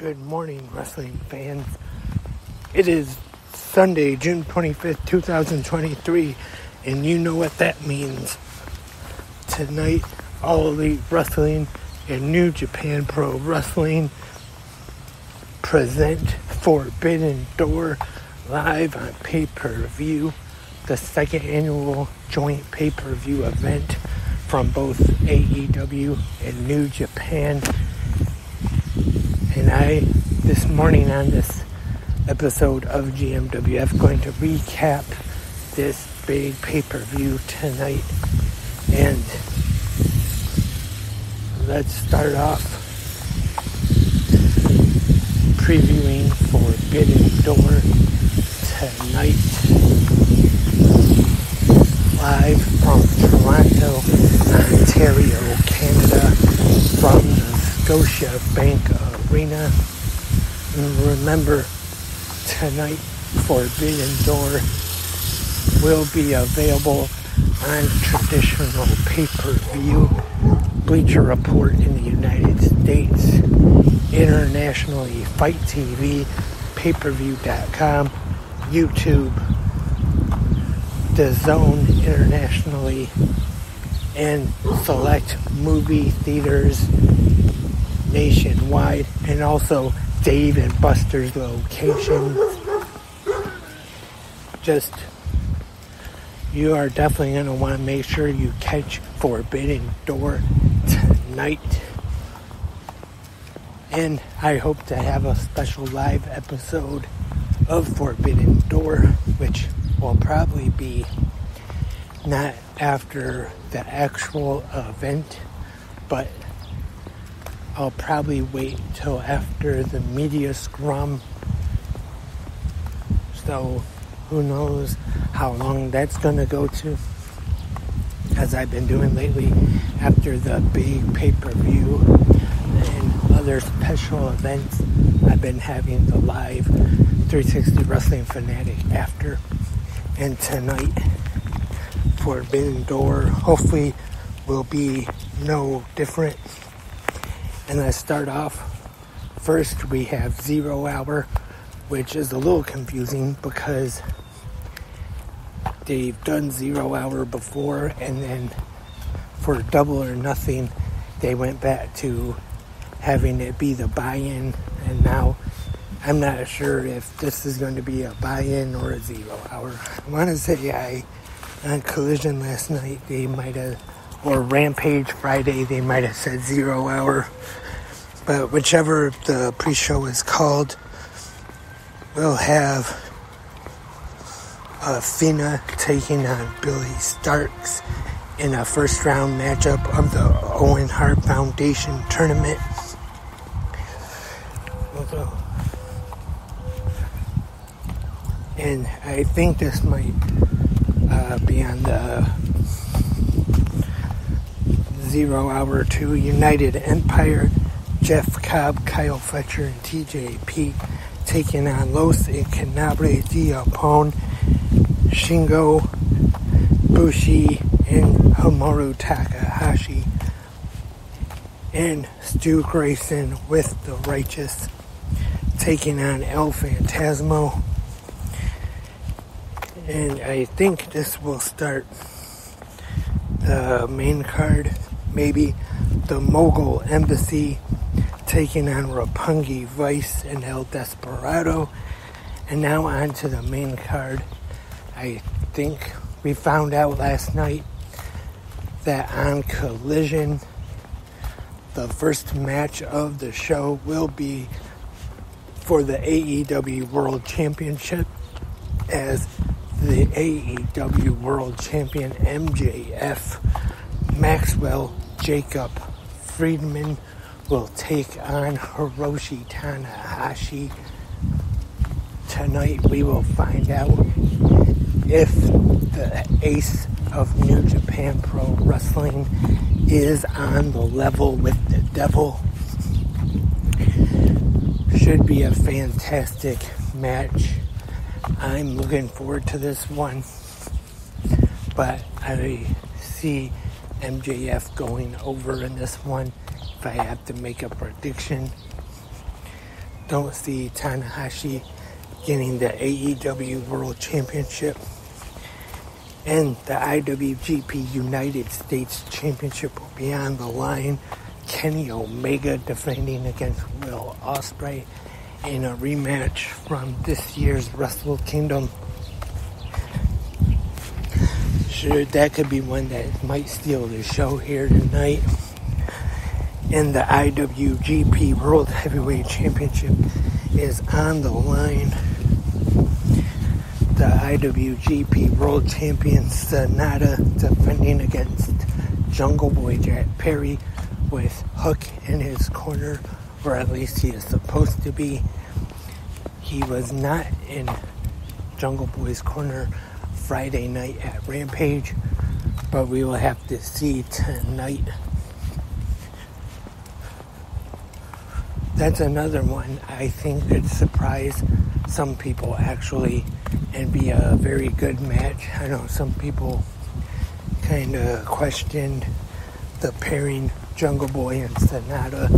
Good morning, wrestling fans. It is Sunday, June 25th, 2023, and you know what that means. Tonight, All Elite Wrestling and New Japan Pro Wrestling present Forbidden Door live on pay-per-view, the second annual joint pay-per-view event from both AEW and New Japan. And this morning on this episode of GMWF, going to recap this big pay-per-view tonight. And let's start off previewing Forbidden Door tonight. Live from Toronto, Ontario, Canada, from the Scotiabank Arena. And remember, tonight Forbidden Door will be available on traditional pay-per-view, Bleacher Report in the United States, internationally Fight TV, payperview.com, YouTube, DAZN internationally, and select movie theaters nationwide, and also Dave and Buster's locations. You are definitely going to want to make sure you catch Forbidden Door tonight. And I hope to have a special live episode of Forbidden Door, which will probably be not after the actual event, but I'll probably wait till after the media scrum. So who knows how long that's going to go to, as I've been doing lately after the big pay-per-view and other special events. I've been having the live 360 Wrestling Fanatic after, and tonight Forbidden Door hopefully will be no different. And let's start off. First, we have 0 Hour, which is a little confusing because they've done 0 Hour before, and then for Double or Nothing, they went back to having it be the buy-in, and now I'm not sure if this is going to be a buy-in or a 0 Hour. I want to say on Collision last night, they might have, or Rampage Friday, they might have said 0 Hour. But whichever the pre-show is called, we'll have Athena taking on Billy Starks in a first-round matchup of the Owen Hart Foundation tournament. And I think this might be on the 0 Hour 2 United Empire. Jeff Cobb, Kyle Fletcher, and TJP taking on Los Incanable de Japón, Shingo, Bushi, and Hiromu Takahashi. And Stu Grayson with the Righteous taking on El Phantasmo. And I think this will start the main card, maybe the Mogul Embassy taking on Roppongi Vice and El Desperado. And now on to the main card. I think we found out last night that on Collision, the first match of the show will be for the AEW World Championship, as the AEW World Champion MJF Maxwell Jacob Friedman will take on Hiroshi Tanahashi. Tonight we will find out if the ace of New Japan Pro Wrestling is on the level with the devil. Should be a fantastic match. I'm looking forward to this one, but I see MJF going over in this one if I have to make a prediction. don't see Tanahashi getting the AEW World Championship. And the IWGP United States Championship will be on the line. Kenny Omega defending against Will Ospreay in a rematch from this year's Wrestle Kingdom. Sure, that could be one that might steal the show here tonight. And the IWGP World Heavyweight Championship is on the line. The IWGP World Champion Sonata defending against Jungle Boy Jack Perry with Hook in his corner, or at least he is supposed to be. He was not in Jungle Boy's corner Friday night at Rampage, but we will have to see tonight. That's another one I think could surprise some people actually and be a very good match. I know some people kind of questioned the pairing Jungle Boy and Sonata,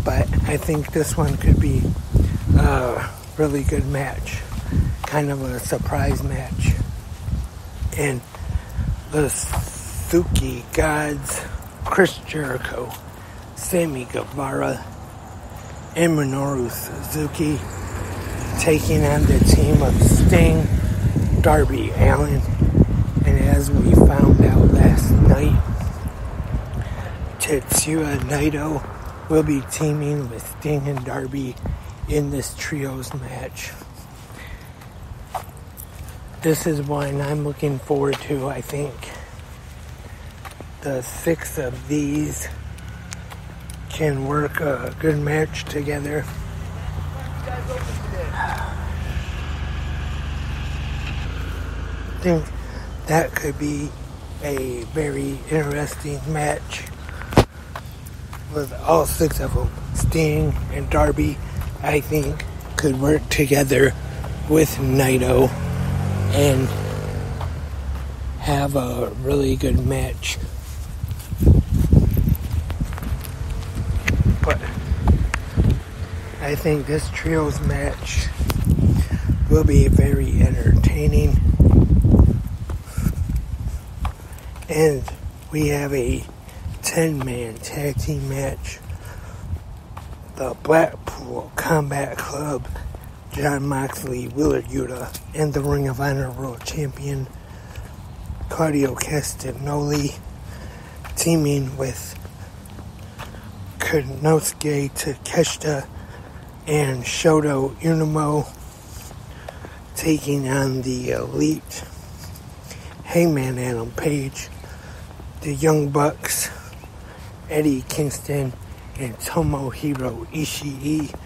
but I think this one could be a really good match, kind of a surprise match. And the Suzuki Gods, Chris Jericho, Sammy Guevara, and Minoru Suzuki taking on the team of Sting, Darby Allin, and as we found out last night, Tetsuya Naito will be teaming with Sting and Darby in this trios match. This is one I'm looking forward to. I think the 6 of these can work a good match together. I think that could be a very interesting match with all 6 of them. Sting and Darby, I think, could work together with Naito and have a really good match. But I think this trios match will be very entertaining. And we have a 10-man tag team match. The Blackpool Combat Club, Jon Moxley, Wheeler Yuta, and the Ring of Honor World Champion Claudio Castagnoli teaming with Konosuke Takeshita and Shota Umino taking on the Elite, Hangman Adam Page, the Young Bucks, Eddie Kingston, and Tomohiro Ishii.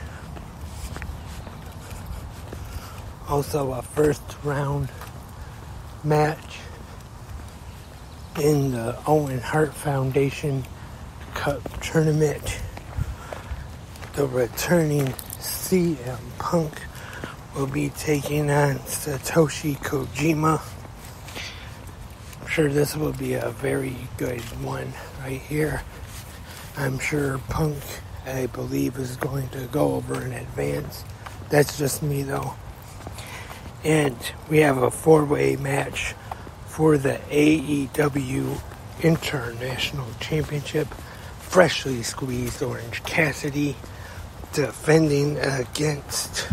Also a first round match in the Owen Hart Foundation Cup tournament. The returning CM Punk will be taking on Satoshi Kojima. I'm sure this will be a very good one right here. I'm sure Punk, I believe, is going to go over in advance. That's just me though. And we have a 4-way match for the AEW International Championship. Freshly squeezed Orange Cassidy defending against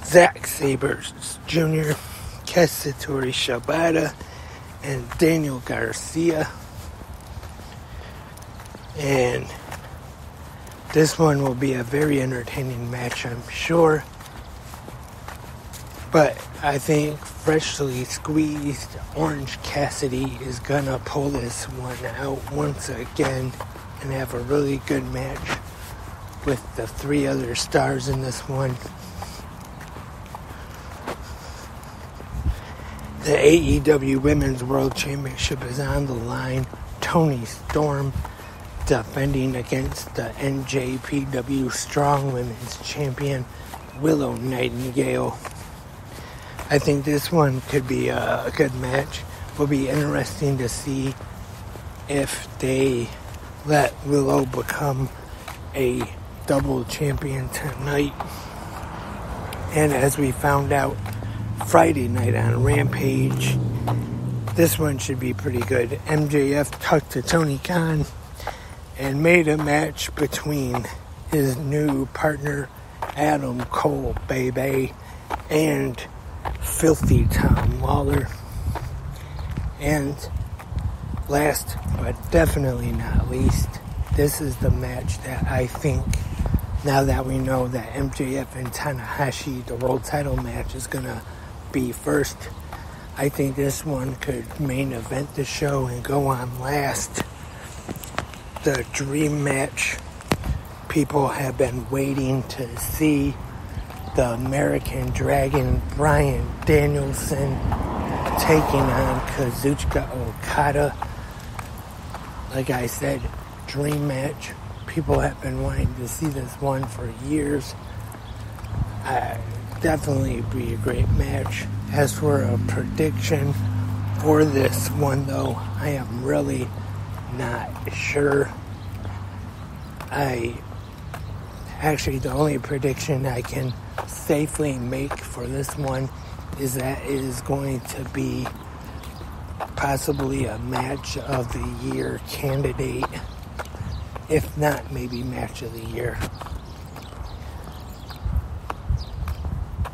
Zack Sabre Jr., Kazuchika Shibata, and Daniel Garcia. And this one will be a very entertaining match, I'm sure. But I think freshly squeezed Orange Cassidy is gonna pull this one out once again and have a really good match with the 3 other stars in this one. The AEW Women's World Championship is on the line. Toni Storm defending against the NJPW Strong Women's Champion, Willow Nightingale. I think this one could be a good match. Will be interesting to see if they let Willow become a double champion tonight. And as we found out Friday night on Rampage, this one should be pretty good. MJF talked to Tony Khan and made a match between his new partner, Adam Cole, baby, and Filthy Tom Lawler. And last but definitely not least, this is the match that I think, now that we know that MJF and Tanahashi, the world title match, is going to be first, I think this one could main event the show and go on last. The dream match people have been waiting to see. The American Dragon Bryan Danielson taking on Kazuchika Okada. Like I said, dream match. People have been wanting to see this one for years. Definitely be a great match. As for a prediction for this one, though, I am really not sure. Actually, the only prediction I can safely make for this one is that it is going to be possibly a match of the year candidate. If not, maybe match of the year.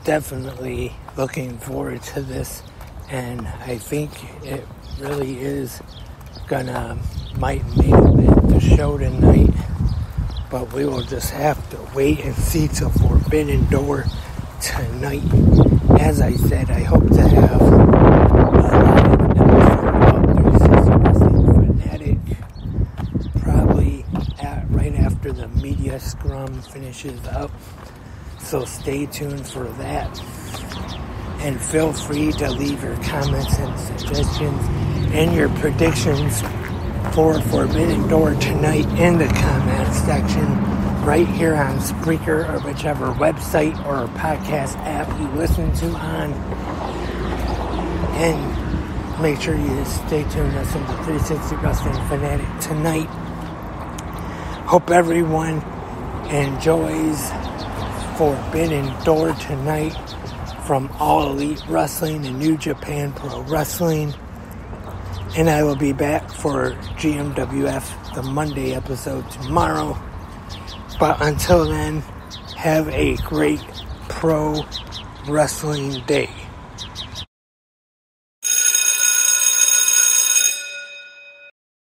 Definitely looking forward to this, and I think it really is might main event the show tonight, but we will just have to wait and see till Forbidden Door tonight. As I said, I hope to have a live episode of 36 Wrestling Fanatic probably right after the media scrum finishes up. So stay tuned for that. And feel free to leave your comments and suggestions and your predictions for Forbidden Door tonight in the comments section right here on Spreaker or whichever website or podcast app you listen to on. And make sure you stay tuned to listen to 360 Wrestling Fanatic tonight. Hope everyone enjoys Forbidden Door tonight from All Elite Wrestling and New Japan Pro Wrestling. And I will be back for GMWF, the Monday episode tomorrow. But until then, have a great pro wrestling day.